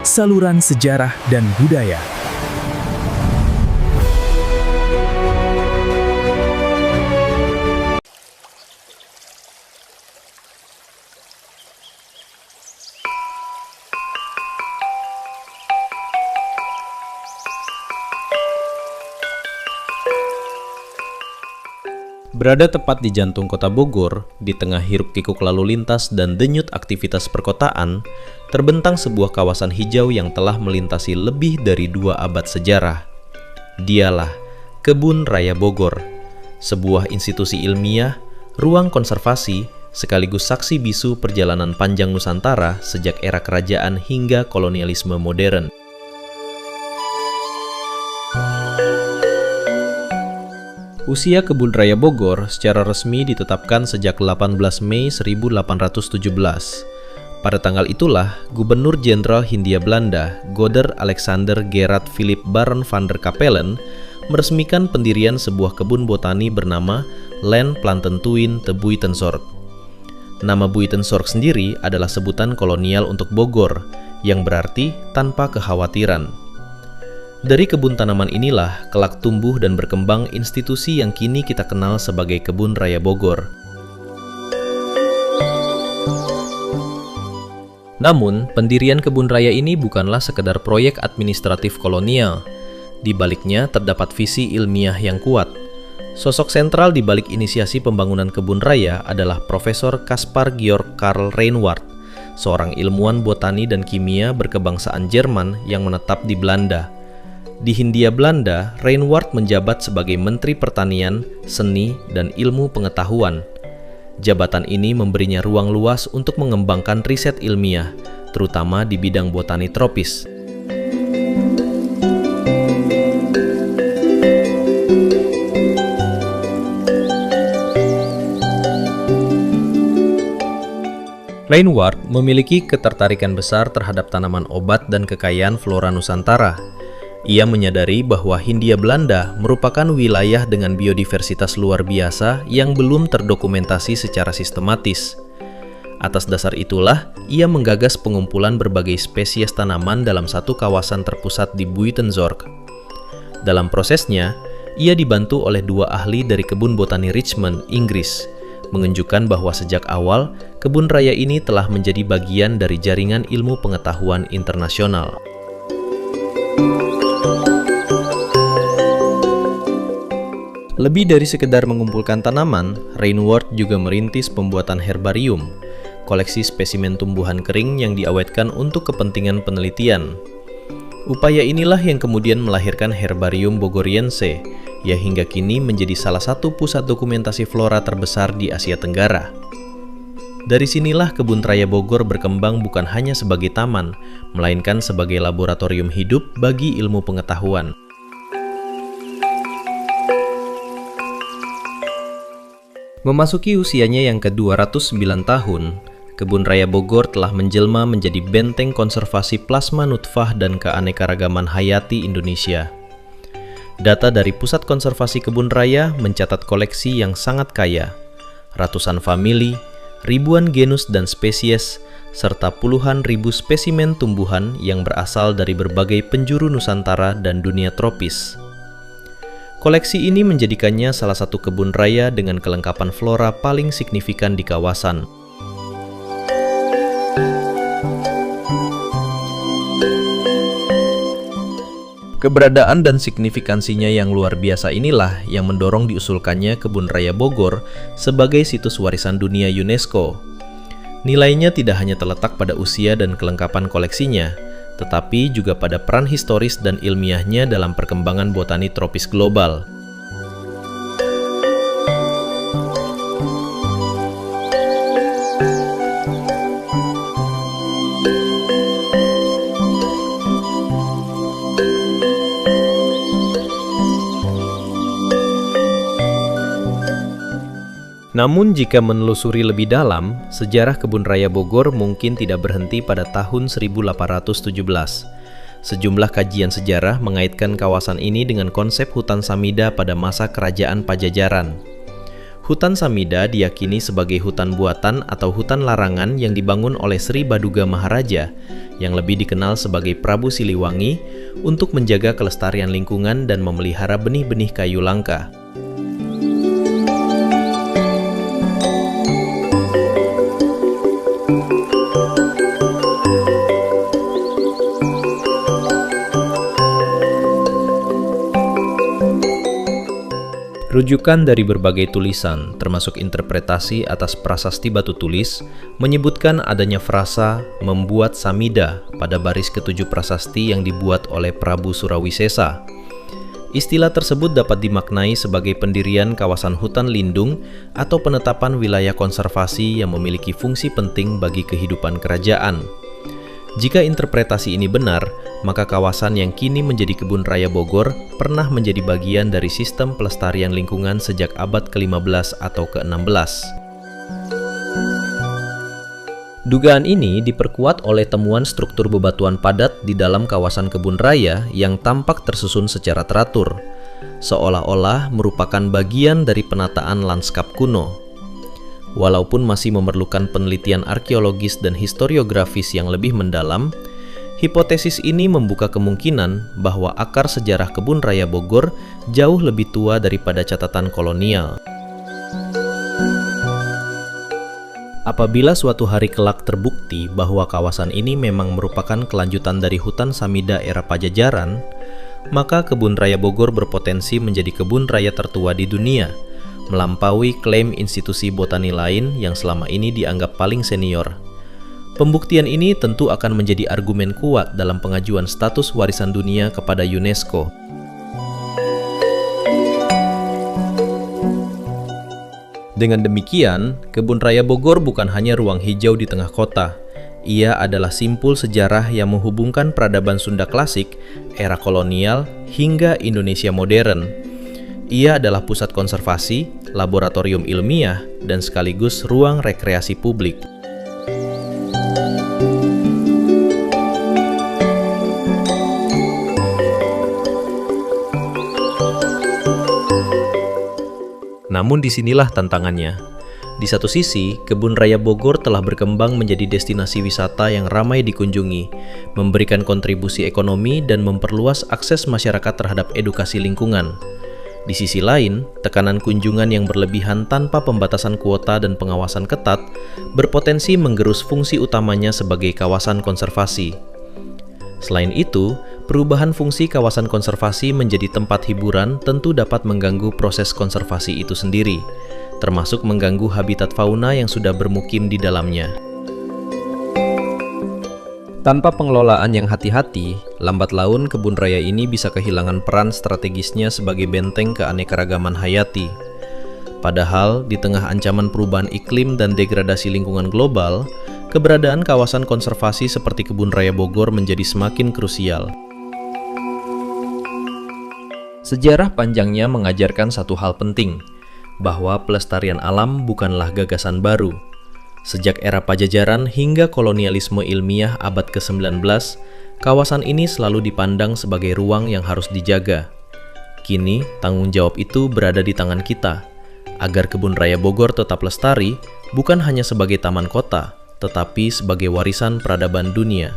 Saluran Sejarah dan Budaya. Berada tepat di jantung kota Bogor, di tengah hiruk-pikuk lalu lintas dan denyut aktivitas perkotaan, terbentang sebuah kawasan hijau yang telah melintasi lebih dari 2 abad sejarah. Dialah Kebun Raya Bogor, sebuah institusi ilmiah, ruang konservasi, sekaligus saksi bisu perjalanan panjang Nusantara sejak era kerajaan hingga kolonialisme modern. Usia Kebun Raya Bogor secara resmi ditetapkan sejak 18 Mei 1817. Pada tanggal itulah, Gubernur Jenderal Hindia Belanda, Gouder Alexander Gerard Philip Baron van der Capellen, meresmikan pendirian sebuah kebun botani bernama Land Plantentuin te Buitenzorg. Nama Buitenzorg sendiri adalah sebutan kolonial untuk Bogor, yang berarti tanpa kekhawatiran. Dari kebun tanaman inilah kelak tumbuh dan berkembang institusi yang kini kita kenal sebagai Kebun Raya Bogor. Namun, pendirian kebun raya ini bukanlah sekedar proyek administratif kolonial. Di baliknya terdapat visi ilmiah yang kuat. Sosok sentral di balik inisiasi pembangunan kebun raya adalah Profesor Caspar Georg Karl Reinwarth, seorang ilmuwan botani dan kimia berkebangsaan Jerman yang menetap di Belanda. Di Hindia Belanda, Reinwarth menjabat sebagai Menteri Pertanian, Seni, dan Ilmu Pengetahuan. Jabatan ini memberinya ruang luas untuk mengembangkan riset ilmiah, terutama di bidang botani tropis. Reinwarth memiliki ketertarikan besar terhadap tanaman obat dan kekayaan flora Nusantara. Ia menyadari bahwa Hindia Belanda merupakan wilayah dengan biodiversitas luar biasa yang belum terdokumentasi secara sistematis. Atas dasar itulah, ia menggagas pengumpulan berbagai spesies tanaman dalam satu kawasan terpusat di Buitenzorg. Dalam prosesnya, ia dibantu oleh 2 ahli dari Kebun Botani Richmond, Inggris, menunjukkan bahwa sejak awal, kebun raya ini telah menjadi bagian dari jaringan ilmu pengetahuan internasional. Lebih dari sekedar mengumpulkan tanaman, Reinwarth juga merintis pembuatan herbarium, koleksi spesimen tumbuhan kering yang diawetkan untuk kepentingan penelitian. Upaya inilah yang kemudian melahirkan Herbarium Bogoriense, yang hingga kini menjadi salah satu pusat dokumentasi flora terbesar di Asia Tenggara. Dari sinilah Kebun Raya Bogor berkembang bukan hanya sebagai taman, melainkan sebagai laboratorium hidup bagi ilmu pengetahuan. Memasuki usianya yang ke-209 tahun, Kebun Raya Bogor telah menjelma menjadi benteng konservasi plasma nutfah dan keanekaragaman hayati Indonesia. Data dari Pusat Konservasi Kebun Raya mencatat koleksi yang sangat kaya, ratusan famili, ribuan genus dan spesies, serta puluhan ribu spesimen tumbuhan yang berasal dari berbagai penjuru Nusantara dan dunia tropis. Koleksi ini menjadikannya salah satu kebun raya dengan kelengkapan flora paling signifikan di kawasan. Keberadaan dan signifikansinya yang luar biasa inilah yang mendorong diusulkannya Kebun Raya Bogor sebagai situs warisan dunia UNESCO. Nilainya tidak hanya terletak pada usia dan kelengkapan koleksinya, tetapi juga pada peran historis dan ilmiahnya dalam perkembangan botani tropis global. Namun jika menelusuri lebih dalam, sejarah Kebun Raya Bogor mungkin tidak berhenti pada tahun 1817. Sejumlah kajian sejarah mengaitkan kawasan ini dengan konsep hutan Samida pada masa kerajaan Pajajaran. Hutan Samida diyakini sebagai hutan buatan atau hutan larangan yang dibangun oleh Sri Baduga Maharaja, yang lebih dikenal sebagai Prabu Siliwangi, untuk menjaga kelestarian lingkungan dan memelihara benih-benih kayu langka. Rujukan dari berbagai tulisan, termasuk interpretasi atas prasasti batu tulis, menyebutkan adanya frasa membuat Samida pada baris ketujuh prasasti yang dibuat oleh Prabu Surawisesa. Istilah tersebut dapat dimaknai sebagai pendirian kawasan hutan lindung atau penetapan wilayah konservasi yang memiliki fungsi penting bagi kehidupan kerajaan. Jika interpretasi ini benar, maka kawasan yang kini menjadi Kebun Raya Bogor pernah menjadi bagian dari sistem pelestarian lingkungan sejak abad ke-15 atau ke-16. Dugaan ini diperkuat oleh temuan struktur bebatuan padat di dalam kawasan kebun raya yang tampak tersusun secara teratur, seolah-olah merupakan bagian dari penataan lanskap kuno. Walaupun masih memerlukan penelitian arkeologis dan historiografis yang lebih mendalam, hipotesis ini membuka kemungkinan bahwa akar sejarah Kebun Raya Bogor jauh lebih tua daripada catatan kolonial. Apabila suatu hari kelak terbukti bahwa kawasan ini memang merupakan kelanjutan dari hutan Samida era Pajajaran, maka Kebun Raya Bogor berpotensi menjadi kebun raya tertua di dunia, melampaui klaim institusi botani lain yang selama ini dianggap paling senior. Pembuktian ini tentu akan menjadi argumen kuat dalam pengajuan status warisan dunia kepada UNESCO. Dengan demikian, Kebun Raya Bogor bukan hanya ruang hijau di tengah kota. Ia adalah simpul sejarah yang menghubungkan peradaban Sunda klasik, era kolonial, hingga Indonesia modern. Ia adalah pusat konservasi, laboratorium ilmiah, dan sekaligus ruang rekreasi publik. Namun disinilah tantangannya. Di satu sisi, Kebun Raya Bogor telah berkembang menjadi destinasi wisata yang ramai dikunjungi, memberikan kontribusi ekonomi dan memperluas akses masyarakat terhadap edukasi lingkungan. Di sisi lain, tekanan kunjungan yang berlebihan tanpa pembatasan kuota dan pengawasan ketat berpotensi menggerus fungsi utamanya sebagai kawasan konservasi. Selain itu, perubahan fungsi kawasan konservasi menjadi tempat hiburan tentu dapat mengganggu proses konservasi itu sendiri, termasuk mengganggu habitat fauna yang sudah bermukim di dalamnya. Tanpa pengelolaan yang hati-hati, lambat laun kebun raya ini bisa kehilangan peran strategisnya sebagai benteng keanekaragaman hayati. Padahal, di tengah ancaman perubahan iklim dan degradasi lingkungan global, keberadaan kawasan konservasi seperti Kebun Raya Bogor menjadi semakin krusial. Sejarah panjangnya mengajarkan satu hal penting, bahwa pelestarian alam bukanlah gagasan baru. Sejak era Pajajaran hingga kolonialisme ilmiah abad ke-19, kawasan ini selalu dipandang sebagai ruang yang harus dijaga. Kini, tanggung jawab itu berada di tangan kita, agar Kebun Raya Bogor tetap lestari, bukan hanya sebagai taman kota, tetapi sebagai warisan peradaban dunia.